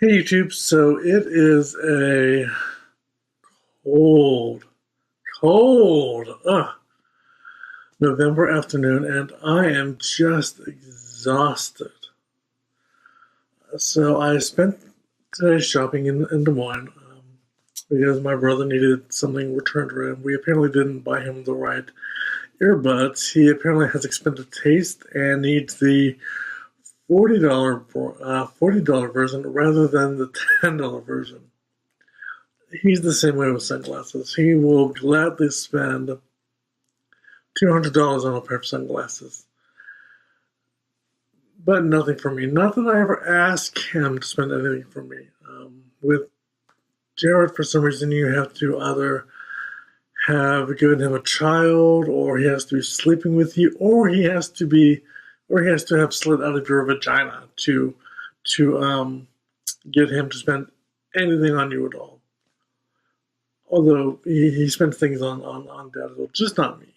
Hey YouTube, so it is a cold, cold November afternoon, and I am just exhausted. So I spent today shopping in Des Moines because my brother needed something returned to him. We apparently didn't buy him the right earbuds. He apparently has expanded taste and needs the $40 version rather than the $10 version. He's the same way with sunglasses. He will gladly spend $200 on a pair of sunglasses, but nothing for me. Not that I ever ask him to spend anything for me. With Jared, for some reason, you have to either have given him a child, or he has to be sleeping with you, or he has to have slid out of your vagina to get him to spend anything on you at all. Although he spends things on Dad as well, just not me.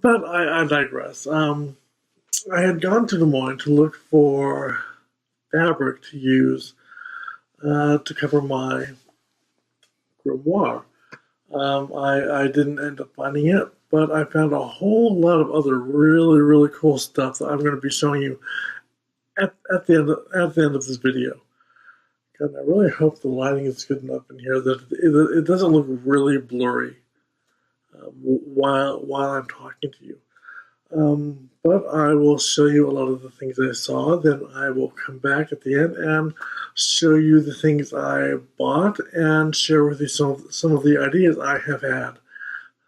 But I digress. I had gone to Des Moines to look for fabric to use to cover my grimoire. I didn't end up finding it, but I found a whole lot of other really, really cool stuff that I'm going to be showing you at the end of this video. And I really hope the lighting is good enough in here that it doesn't look really blurry while I'm talking to you. But I will show you a lot of the things I saw. Then I will come back at the end and show you the things I bought and share with you some of the ideas I have had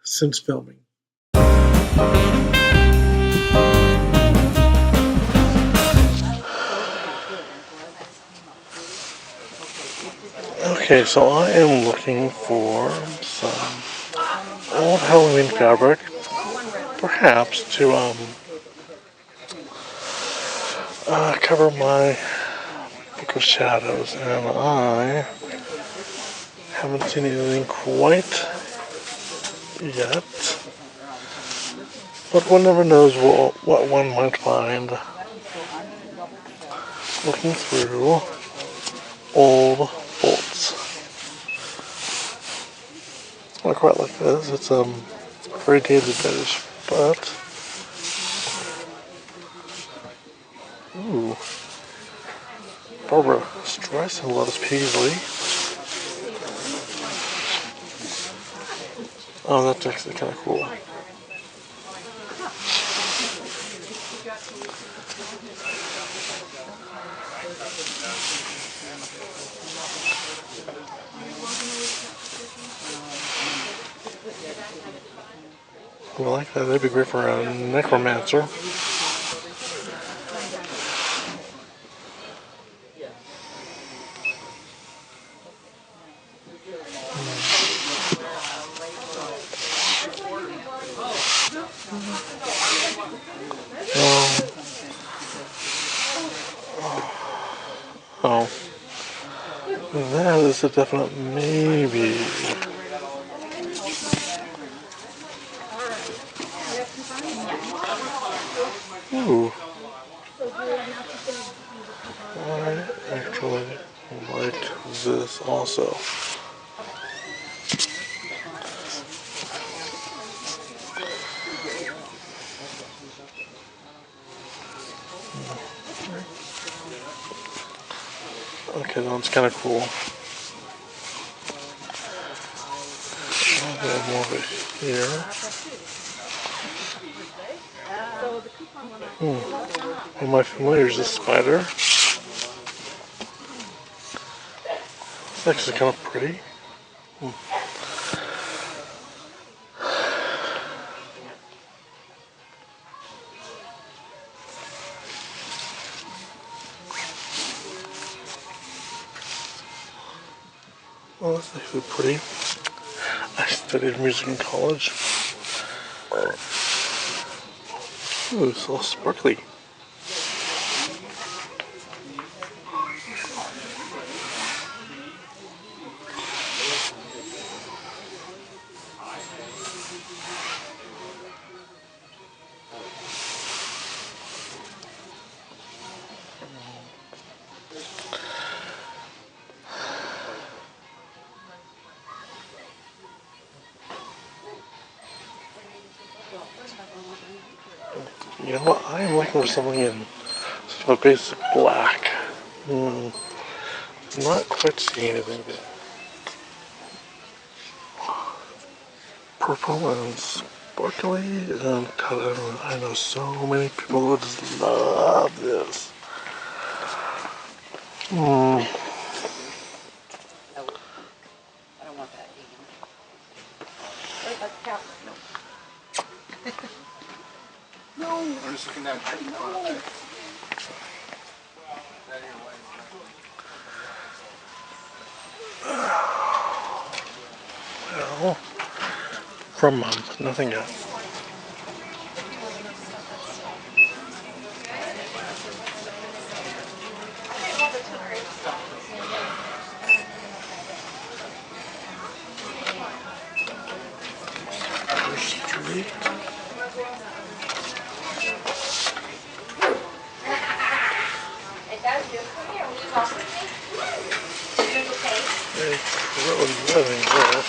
since filming. Okay, so I am looking for some old Halloween fabric, perhaps to cover my book of shadows, and I haven't seen anything quite yet, but one never knows what one might find looking through old bolts. It's not quite like this. It's very dated finish, but ooh, Barbara Streisand loves Paisley. Oh, that's actually kind of cool. I like that. That'd be great for a necromancer. Oh, that is a definite maybe. Ooh. I actually like this also. Okay, that one's kind of cool. I'll have more of it here. One of my familiars is spider. It's actually kind of pretty. Well, that's actually pretty. I studied music in college. Ooh, it's all sparkly. You know what? I am looking for something in sort of a basic black. Not quite seeing anything there. Purple and sparkly and color. I know so many people would just love this. I don't want that. What about the cap? No. I'm just looking at it. Well, for a month, nothing else. Street. Very crowded living there.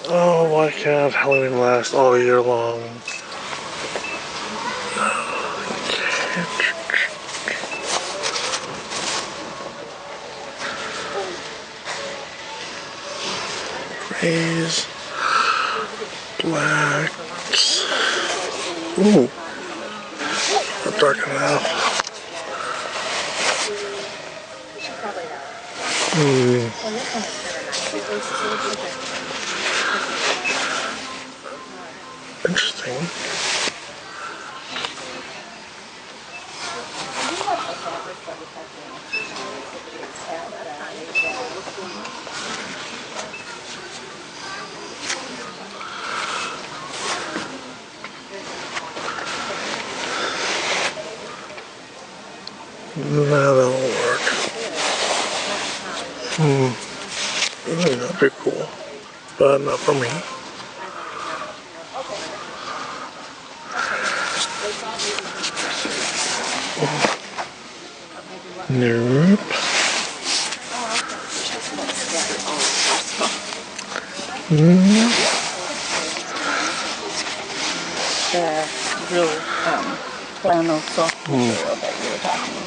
Oh, why can't Halloween last all year long? Grays, blacks. Ooh, not dark enough. Interesting. No, that'll work. That'd be cool, but not for me. Nope. The real flannel soft material that you were talking about.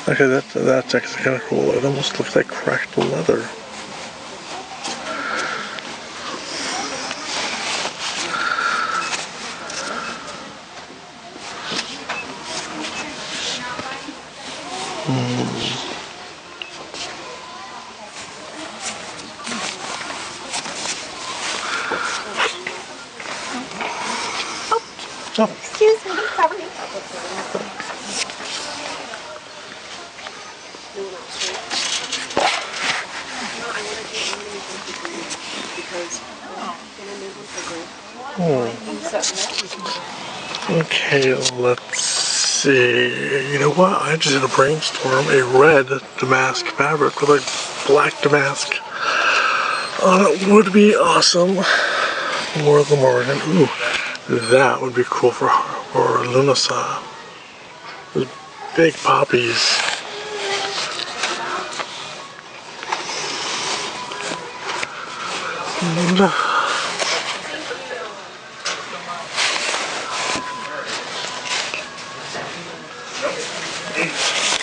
Okay, that's actually kind of cool. It almost looks like cracked leather. Oh. Excuse me, sorry. Okay, let's see. You know what? I just did a brainstorm. A red damask fabric with a black damask on it would be awesome. More of the Morgan. Ooh, that would be cool for Lunasa. Those big poppies.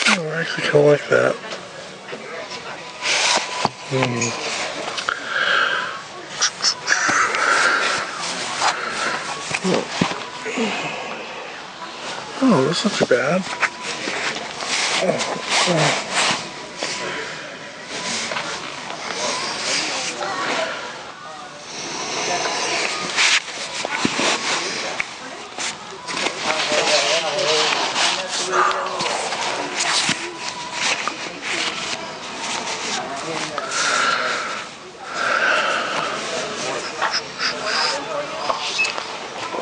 I actually kind of like that. Oh, that's not too bad.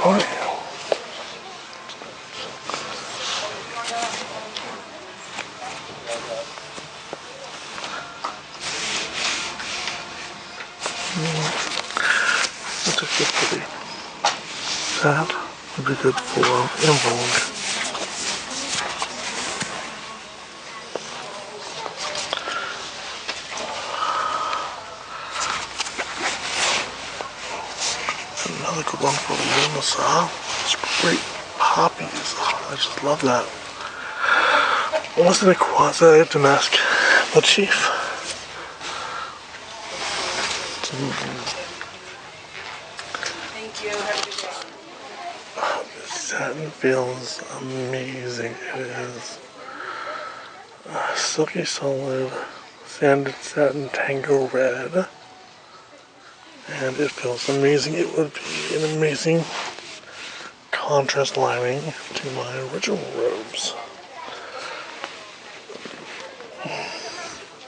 Oh, yeah. That's actually pretty. That would be good for in Vogue. mimosa. It's great poppies. I just love that. Almost in a quasi-damask motif. Thank you. Have a good day. This satin feels amazing. It is silky solid sanded satin tango red. And it feels amazing. It would be an amazing contrast lining to my original robes,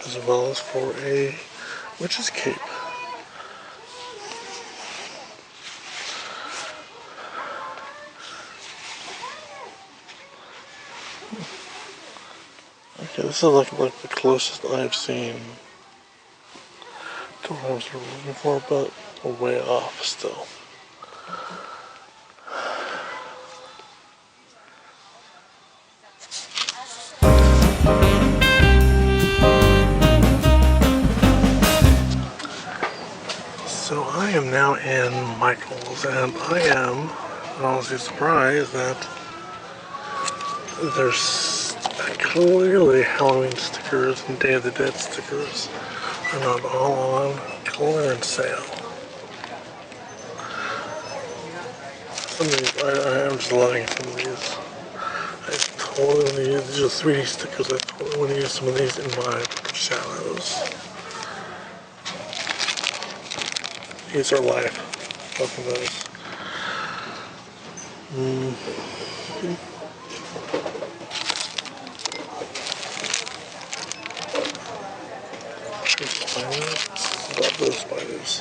as well as for a witch's cape. Okay, this is like the closest I've seen to what I was looking for, but a way off still. So I am now in Michael's, and I am honestly surprised that there's clearly Halloween stickers and Day of the Dead stickers are not all on clearance sale. Some of these, I am just loving some of these. I totally want to use, these are 3D stickers, I totally want to use some of these in my shadows. These are life. Both of those. Spiders. Love those spiders.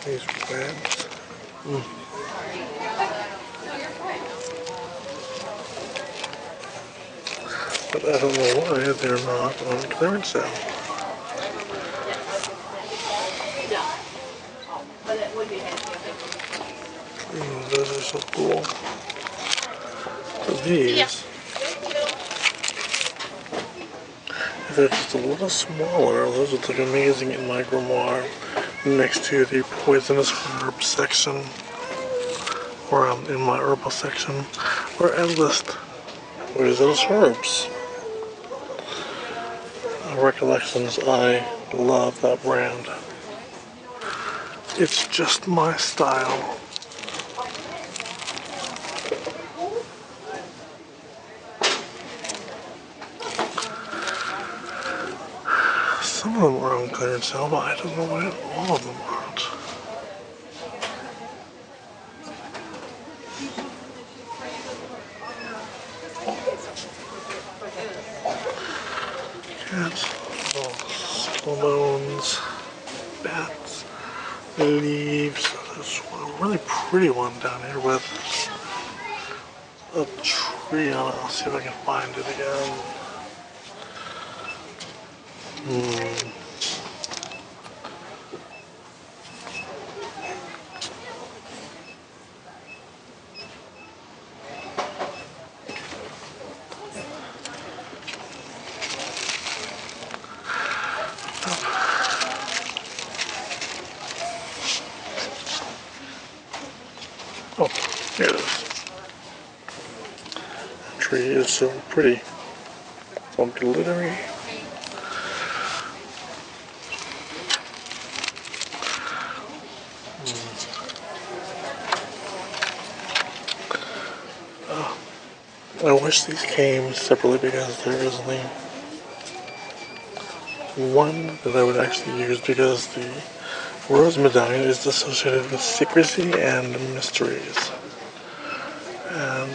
These webs. But I don't know why they're not on clearance sale. Those are so cool. So these, if they're just a little smaller, those would look amazing in my grimoire next to the poisonous herb section, or in my herbal section, where I list poisonous herbs. Recollections, I love that brand. It's just my style. Some of them are on clearance sale, but I don't know why all of them aren't. Cats, skull bones, bats, leaves. There's a really pretty one down here with a tree on it. I'll see if I can find it again. Oh, here it is. The tree is so pretty. It's all glittery. I wish these came separately because there is only one that I would actually use, because the rose medallion is associated with secrecy and mysteries. And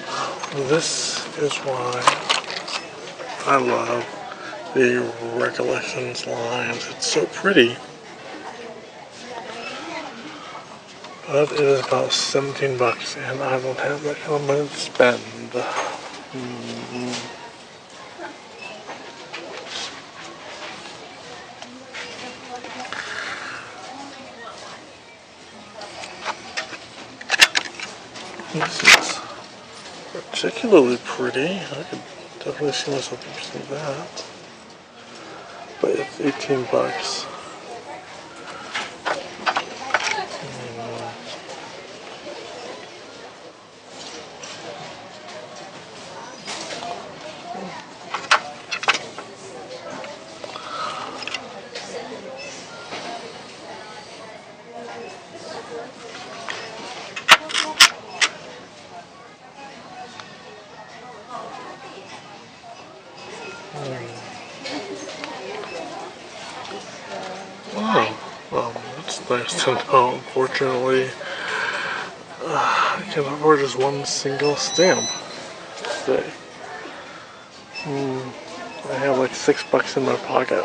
this is why I love the Recollections lines. It's so pretty. But it is about 17 bucks, and I don't have that kind of money to spend. This is particularly pretty. I could definitely see myself using that. But it's 18 bucks. nice to know. Unfortunately, I can afford just one single stamp today. I have like $6 in my pocket.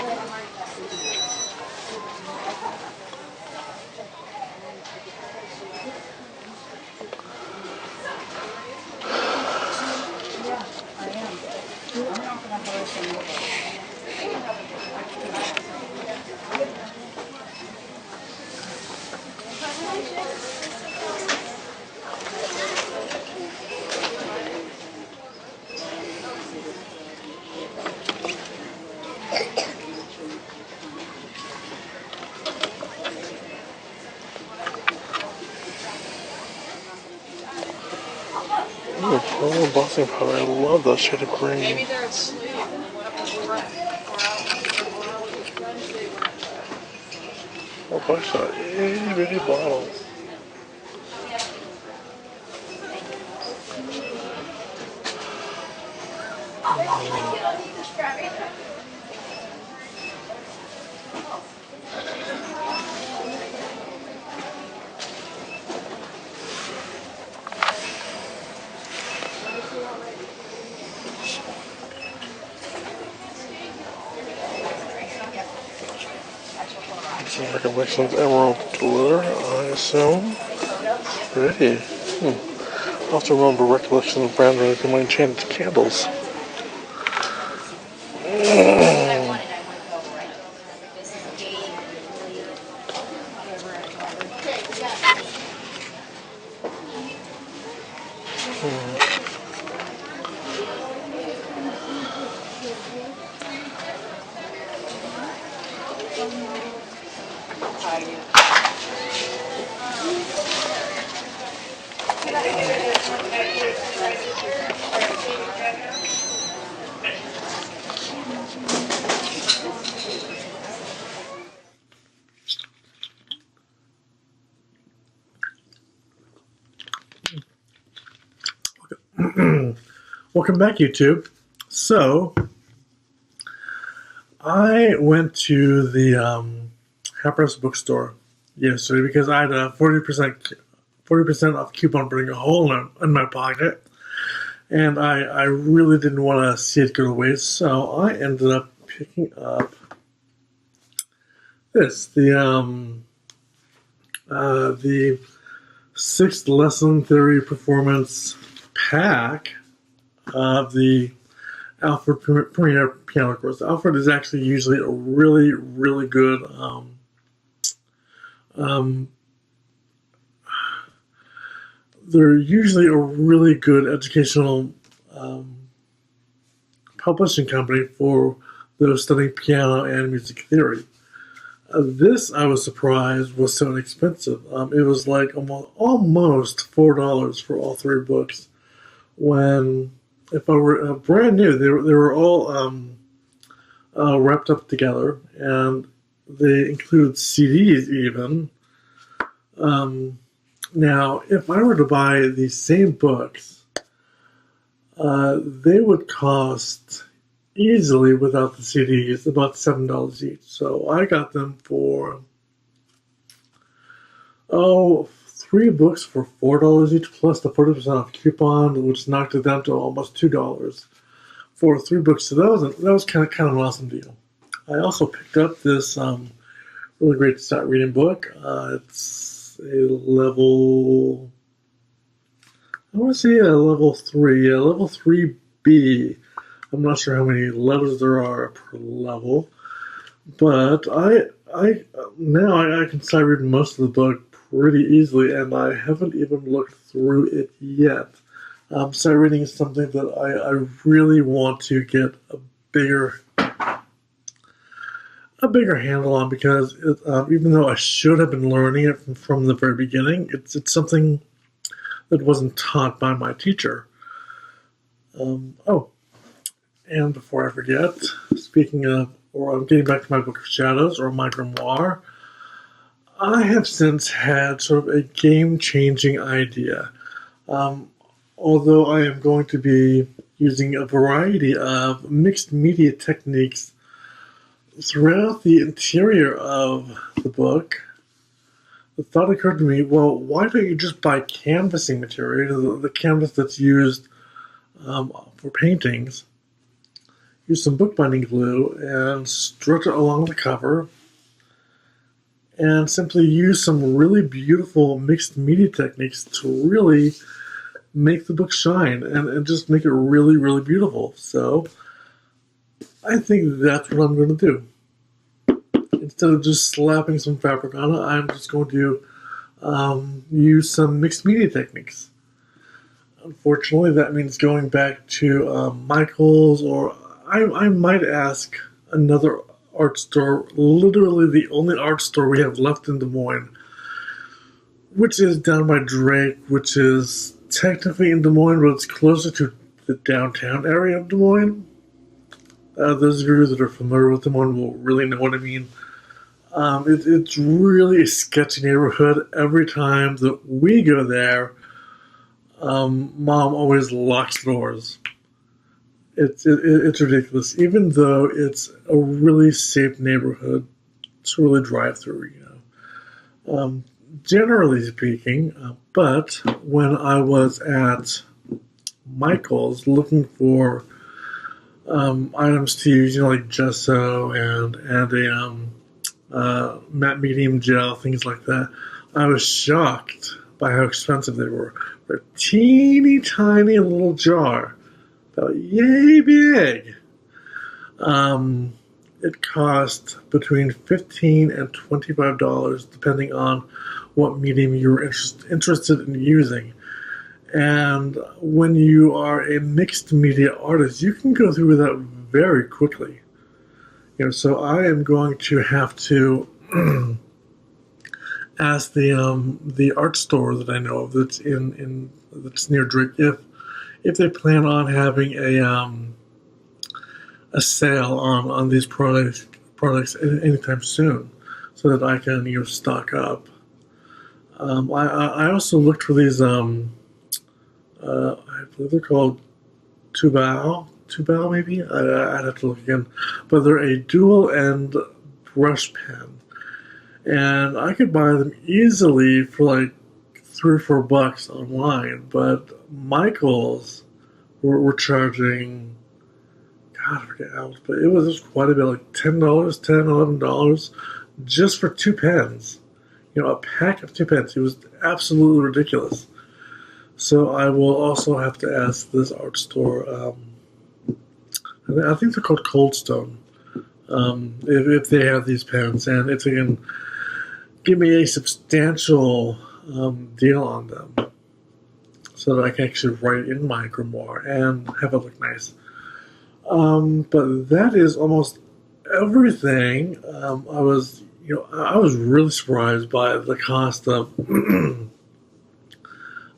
Ooh, pearl embossing powder. I love that shade of green. Maybe they're asleep. Oh, gosh, that itty bitty bottle. Some recollections emerald glitter, I assume. Pretty. Also remember recollection of brand new my enchanted candles. Welcome back, YouTube. So, I went to the Harper's bookstore yesterday because I had a 40% off coupon burning a hole in my pocket, and I really didn't want to see it go to waste. So I ended up picking up this the 6th lesson theory performance pack of the Alfred Premier Piano Course. Alfred is actually usually a really, really good they're usually a really good educational publishing company for those studying piano and music theory. This, I was surprised, was so inexpensive. It was like almost $4 for all 3 books. When, if I were brand new, they were all wrapped up together, and they included CDs even. Now, if I were to buy these same books, they would cost easily, without the CDs, about $7 each. So I got them for 3 books for $4 each, plus the 40% off coupon, which knocked it down to almost $2 for 3 books. So that was kind of an awesome deal. I also picked up this really great start reading book. It's a level, I want to say a level 3, level 3B. I'm not sure how many letters there are per level, but I can start reading most of the book pretty easily, and I haven't even looked through it yet. Sight reading is something that I really want to get a bigger handle on, because even though I should have been learning it from the very beginning, it's something that wasn't taught by my teacher. And before I forget, speaking of, or I'm getting back to my Book of Shadows, or my Grimoire, I have since had sort of a game-changing idea. Although I am going to be using a variety of mixed media techniques throughout the interior of the book, the thought occurred to me, well, why don't you just buy canvassing material, the canvas that's used for paintings, use some bookbinding glue and stretch it along the cover, and simply use some really beautiful mixed media techniques to really make the book shine and just make it really, really beautiful. So I think that's what I'm going to do. Instead of just slapping some fabric on it, I'm just going to use some mixed media techniques. Unfortunately, that means going back to Michael's, or I might ask another art store, literally the only art store we have left in Des Moines, which is down by Drake, which is technically in Des Moines, but it's closer to the downtown area of Des Moines. Those of you that are familiar with Des Moines will really know what I mean. It's really a sketchy neighborhood. Every time that we go there, Mom always locks doors. It's ridiculous. Even though it's a really safe neighborhood to really drive through, generally speaking. But when I was at Michael's looking for items to use, like gesso and a matte medium gel, things like that, I was shocked by how expensive they were. For a teeny tiny little jar, about yay big. It cost between $15 and $25, depending on what medium you're interested in using. And when you are a mixed media artist, you can go through that very quickly. So I am going to have to ask the art store that I know of that's that's near Drake if they plan on having a sale on these products anytime soon, so that I can stock up. I also looked for these I believe they're called Tubao maybe. I'd have to look again, but they're a dual end brush pen, and I could buy them easily for like $3 or $4 online, but Michael's were charging, God, I forget how much, but it was quite a bit, like $10, $11, just for 2 pens. A pack of 2 pens. It was absolutely ridiculous. So I will also have to ask this art store, I think they're called Cold Stone, if they have these pens, and if they can give me a substantial deal on them, so that I can actually write in my grimoire and have it look nice. But that is almost everything. I was really surprised by the cost of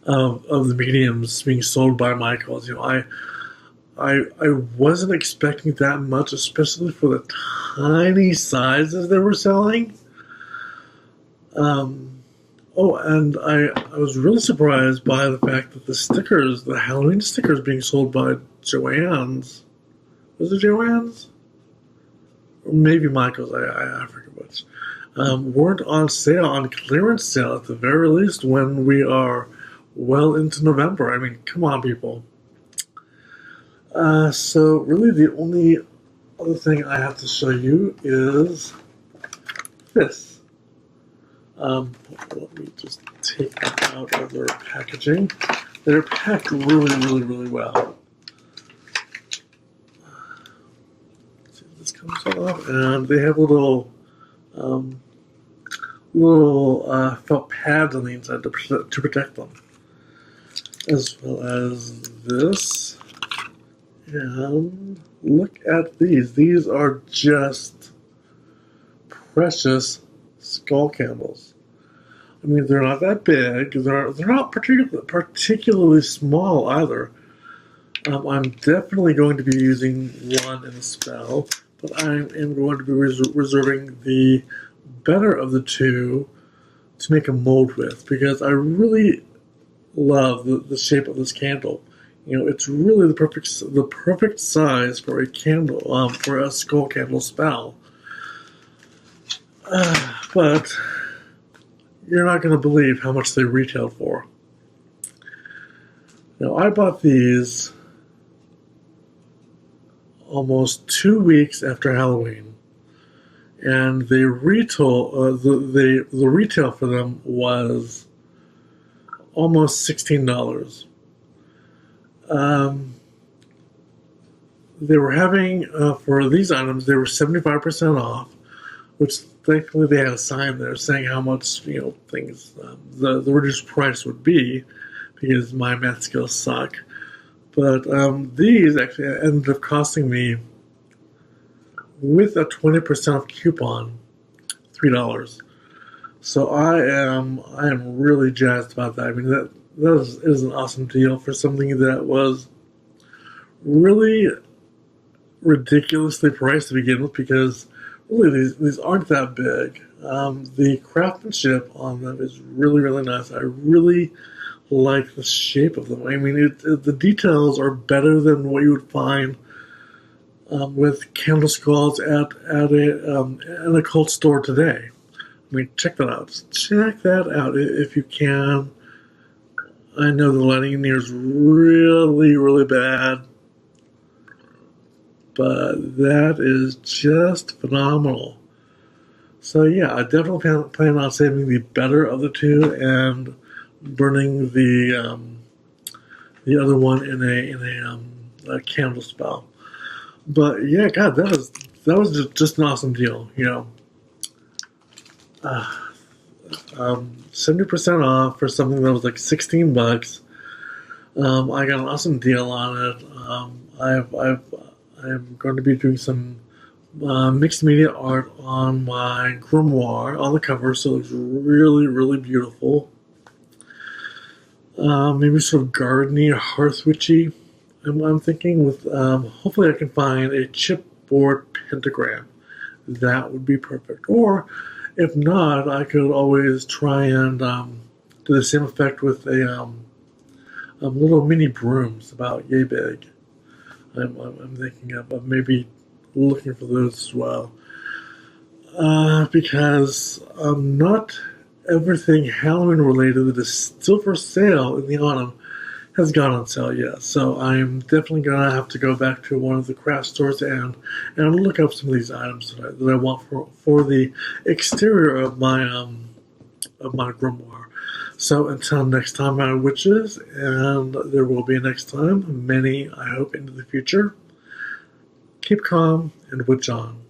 of the mediums being sold by Michael's. I wasn't expecting that much, especially for the tiny sizes they were selling. And I was really surprised by the fact that the Halloween stickers being sold by Joann's, was it Joann's? Or maybe Michael's, I forget which, weren't on sale, on clearance sale at the very least, when we are well into November. I mean, come on, people. So really the only other thing I have to show you is this. Let me just take them out of their packaging. They're packed really, really, really well. See if this comes off, and they have little felt pads on the inside to protect them, as well as this. And look at these. These are just precious skull candles. I mean, they're not that big. They're not particularly small either. I'm definitely going to be using one in a spell, but I am going to be reserving the better of the two to make a mold with, because I really love the shape of this candle. It's really the perfect size for a candle, for a skull candle spell. But you're not going to believe how much they retailed for. Now, I bought these almost 2 weeks after Halloween, and the retail for them was almost $16. They were having for these items, they were 75% off, which thankfully they had a sign there saying how much things the reduced price would be, because my math skills suck. But these actually ended up costing me, with a 20% off coupon, $3. So I am really jazzed about that. I mean, that is an awesome deal for something that was really ridiculously priced to begin with, because really these aren't that big. The craftsmanship on them is really, really nice. I really like the shape of them. I mean, the details are better than what you would find with candle skulls at an occult store today. I mean, check that out. Check that out if you can. I know the lighting in here is really, really bad, but that is just phenomenal. So yeah, I definitely plan on saving the better of the two and burning the other one in a candle spell. But yeah, God, that was just an awesome deal. 70% off for something that was like $16. I got an awesome deal on it. I'm going to be doing some mixed media art on my Grimoire on the cover, so it looks really, really beautiful. Maybe sort of gardeny or hearth witchy. I'm thinking with hopefully I can find a chipboard pentagram. That would be perfect. Or if not, I could always try and do the same effect with a little mini brooms about yay big. I'm thinking of maybe looking for those as well. Because not everything Halloween related that is still for sale in the autumn has gone on sale yet. So I'm definitely going to have to go back to one of the craft stores and look up some of these items that I want for the exterior of my grimoire. So until next time, my witches, and there will be a next time, many, I hope, into the future, keep calm and witch on.